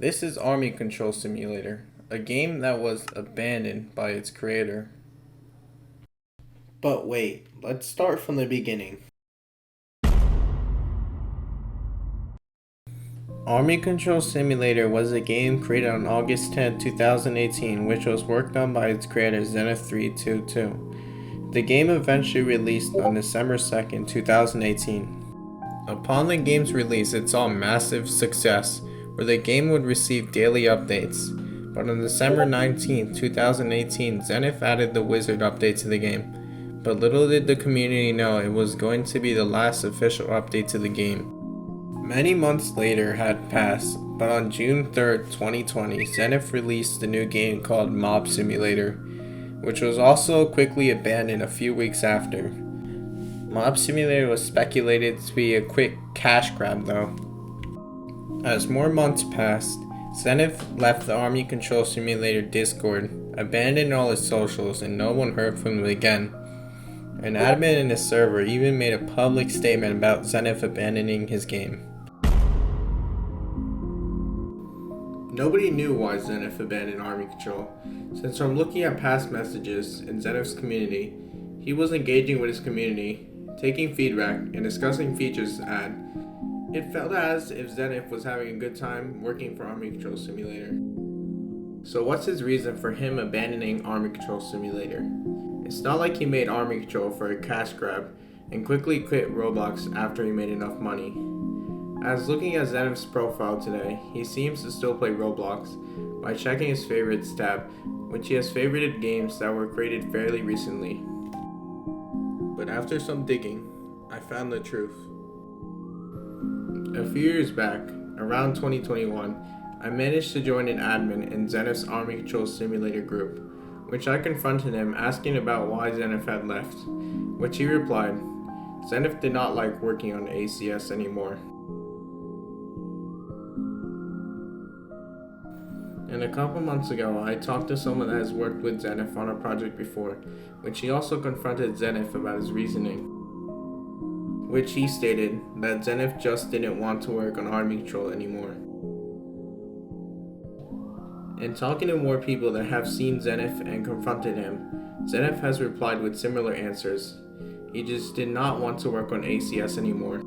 This is Army Control Simulator, a game that was abandoned by its creator. But wait, let's start from the beginning. Army Control Simulator was a game created on August 10, 2018, which was worked on by its creator Zenith322. The game eventually released on December 2nd, 2018. Upon the game's release, it saw massive success, where the game would receive daily updates. But on December 19, 2018, Zenith added the Wizard update to the game. But little did the community know it was going to be the last official update to the game. Many months later had passed, but on June 3rd, 2020, Zenith released a new game called Mob Simulator, which was also quickly abandoned a few weeks after. Mob Simulator was speculated to be a quick cash grab though. As more months passed, Zenith left the Army Control Simulator Discord, abandoned all his socials, and no one heard from him again. An admin in his server even made a public statement about Zenith abandoning his game. Nobody knew why Zenith abandoned Army Control, since from looking at past messages in Zenith's community, he was engaging with his community, taking feedback, and discussing features to add. It felt as if Zenith was having a good time working for Army Control Simulator. So what's his reason for him abandoning Army Control Simulator? It's not like he made Army Control for a cash grab and quickly quit Roblox after he made enough money. As looking at Zenith's profile today, he seems to still play Roblox by checking his favorites tab, which he has favorited games that were created fairly recently. But after some digging, I found the truth. A few years back, around 2021, I managed to join an admin in Zenith's Army Control Simulator group, which I confronted him asking about why Zenith had left, which he replied, Zenith did not like working on ACS anymore. And a couple months ago, I talked to someone that has worked with Zenith on a project before, which he also confronted Zenith about his reasoning, which he stated that Zenith just didn't want to work on Army Control anymore. In talking to more people that have seen Zenith and confronted him, Zenith has replied with similar answers. He just did not want to work on ACS anymore.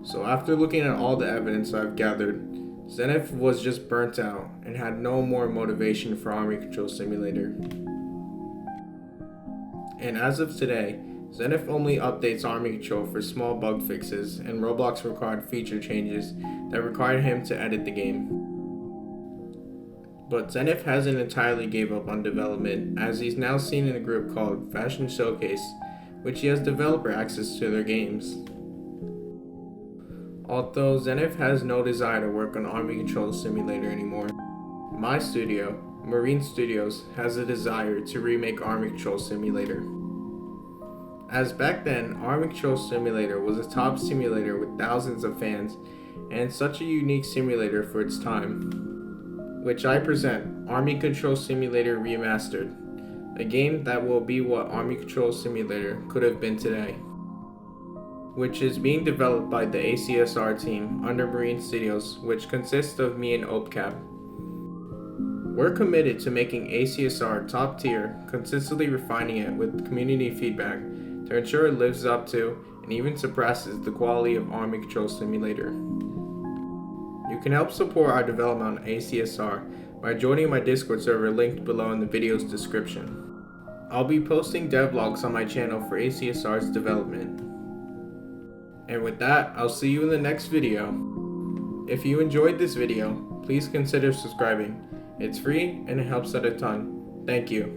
So after looking at all the evidence I've gathered, Zenith was just burnt out and had no more motivation for Army Control Simulator. And as of today, Zenith only updates Army Control for small bug fixes and Roblox required feature changes that require him to edit the game. But Zenith hasn't entirely gave up on development, as he's now seen in a group called Fashion Showcase, which he has developer access to their games. Although Zenith has no desire to work on Army Control Simulator anymore, my studio, Marine Studios, has a desire to remake Army Control Simulator. As back then, Army Control Simulator was a top simulator with thousands of fans, and such a unique simulator for its time, which I present Army Control Simulator Remastered, a game that will be what Army Control Simulator could have been today, which is being developed by the ACSR team under Marine Studios, which consists of me and OPCAP. We're committed to making ACSR top tier, consistently refining it with community feedback to ensure it lives up to and even surpasses the quality of Army Control Simulator. You can help support our development on ACSR by joining my Discord server linked below in the video's description. I'll be posting devlogs on my channel for ACSR's development. And with that, I'll see you in the next video. If you enjoyed this video, please consider subscribing. It's free and it helps out a ton. Thank you.